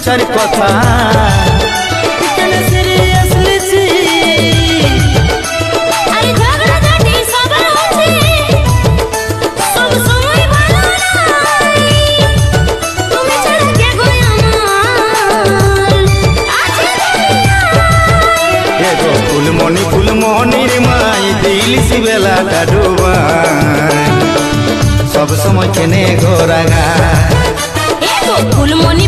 সোচার কথা কেন সিরিয়াস লিছি আরে ঝগড়া ঝাঁটি সবার হচ্ছে সব সময় ভালো নাই তুমি ছাড়া কে গো আমার আছে এ গো ফুলমণির মাই দিলিসি বেলাটা ডুবাই সব সময় কেনে গো রাঙা এ গো ফুলমণি